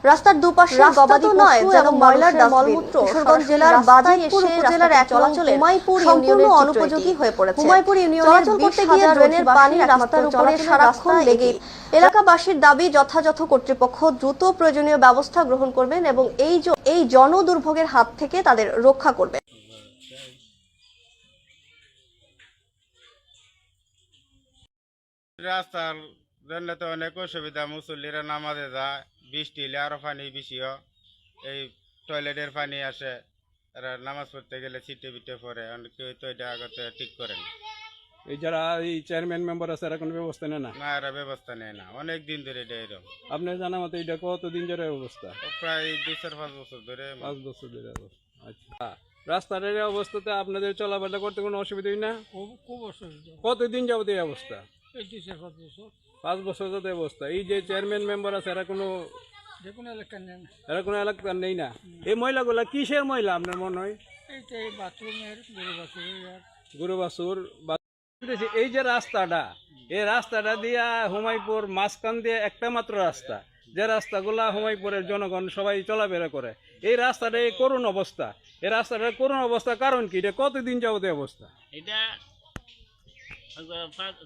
রাস্তার দুপাশে গবাদি নয় যেন ময়লার মলমূত্র কিশোরগঞ্জ জেলার বাজিতপুর উপজেলার এক চলাচলে হুমায়পুর ইউনিয়নের অনুপযোগী হয়ে পড়েছে। হুমায়পুর ইউনিয়নে চলাচল করতে গিয়ে ড্রেনের পানি রাস্তার উপরে সারাক্ষণ লেগে। এলাকাবাসীর দাবি যথাযথ কর্তৃপক্ষ দ্রুত প্রয়োজনীয় ব্যবস্থা গ্রহণ করবেন এবং এই জনদুর্ভোগের হাত থেকে তাদের রক্ষা করবেন। রাস্তার জন্য তো অনেক অসুবিধা, মুসল্লিরা নামাজে যায়, বৃষ্টি হলে আরো পানি বেশিও, এই টয়লেটের পানি আসে, এরা নামাজ পড়তে গেলে ছিটে বিটে পড়ে, কেউ তো এটা আগতে ঠিক করে না। এই যারা এই চেয়ারম্যান মেম্বার আছে এরা কোনো ব্যবস্থা নেয় না? না, এরা ব্যবস্থা নেয় না, অনেক দিন ধরে এটা এরকম। আপনার জানা মতো এটা কতদিন ধরে অবস্থা? প্রায় 2-4-5 বছর ধরে। 5 বছর ধরে অবস্থা। আচ্ছা, রাস্তার এই অবস্থাতে আপনাদের চলাফেরা করতে কোনো অসুবিধা হয় না? খুব অসুবিধা। কতদিন যাবত এই অবস্থা? এই 2-4-5 বছর। 5 বছর যাতে অবস্থা। এই যে চেয়ারম্যান মেম্বার আছে এরা কোনো এলাকা নেই না। এরা কোনো এলাকা নেই না? এই ময়লাগুলা কিসের ময়লা আপনার মনে হয়? এইটা এই বাথরুমের গরু বাছুর। এই যে রাস্তাটা, এই রাস্তাটা দিয়া হুমায়পুর মাঝখান দিয়ে একটা মাত্র রাস্তা, যে রাস্তাগুলা হুমায়পুরের জনগণ সবাই চলাফেরা করে, এই রাস্তাটা এই করুণ অবস্থা। এই রাস্তাটার করুণ অবস্থা কারণ কি? এটা কতদিন যাবত অবস্থা? এটা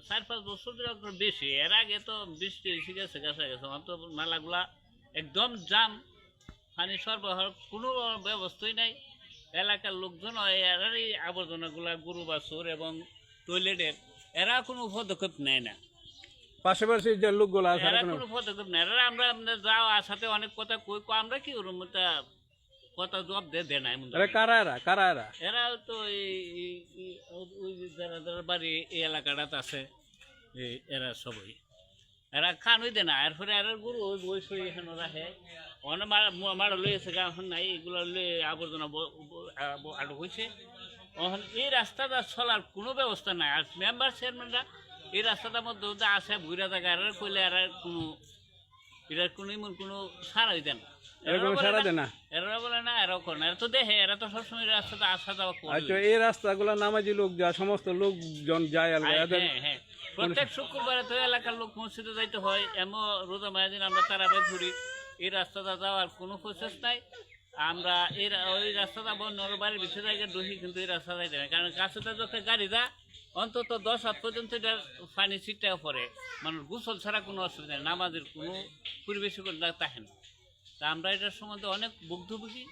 4-5 বছর ধরে বেশি। এর আগে তো বৃষ্টি এসে গেছে, তো নালাগুলা একদম জাম, পানি সরবরাহ কোনো ব্যবস্থাই নাই। এলাকার লোকজন এরারই আবর্জনাগুলা গরু বাছুর এবং টয়লেটের এরা কোনো পদক্ষেপ নেয় না। পাশাপাশি যে লোকগুলা আছে এরা কোনো পদক্ষেপ নেয়। এরা আমরা যাও সাথে অনেক কথা কই, আমরা কি করবো, কথা জবাব দেয় না। কারা এরা? এরা তো ওই যারা বাড়ি এই এলাকাটাতে আছে, এরা সবই এরা খান হইতে না। এরপরে এরা গরু ওই বয়স এখানে রাখে, অনেক মারা লইছে গা, এখন নাই, এগুলো আবর্জনা আটক হয়েছে। এই রাস্তাটা চলার কোনো ব্যবস্থা নাই। আর মেম্বার চেয়ারম্যানরা এই রাস্তাটার মধ্যে আসে ঘুরা জায়গা, এরা কইলে এরা এটার কোনো এমন কোনো সারা হইতে না। এরা বলে না, এরাও করে না। এরা তো দেখে, এরা তো সবসময় রাস্তাটা আসা যাওয়া করে। আচ্ছা, এই রাস্তাগুলো নামাজি লোক যা সমস্ত লোকজন যায়, হ্যাঁ, প্রত্যেক শুক্রবারে তো এলাকার লোক মসজিদে যাইতে হয়। এমন রোজা মায়াদিন আমরা তারাবাই ঘুরি। এই রাস্তাটা যাওয়ার কোনো প্রসেস নাই। আমরা ওই রাস্তাটা বন্ধ বাড়ির ভিতরে জায়গায় ঢুকি, কিন্তু এই রাস্তা যাইতে হয়, কারণ কাছে যত গাড়ি যা অন্তত 10 হাত পর্যন্ত এটার পানি ছিটটাও পড়ে। মানুষ গোসল ছাড়া কোনো অসুবিধা নেই, নামাজের কোনো পরিবেশ করে থাকে না। তা আমরা এটার সম্বন্ধে অনেক ভুক্তভোগী।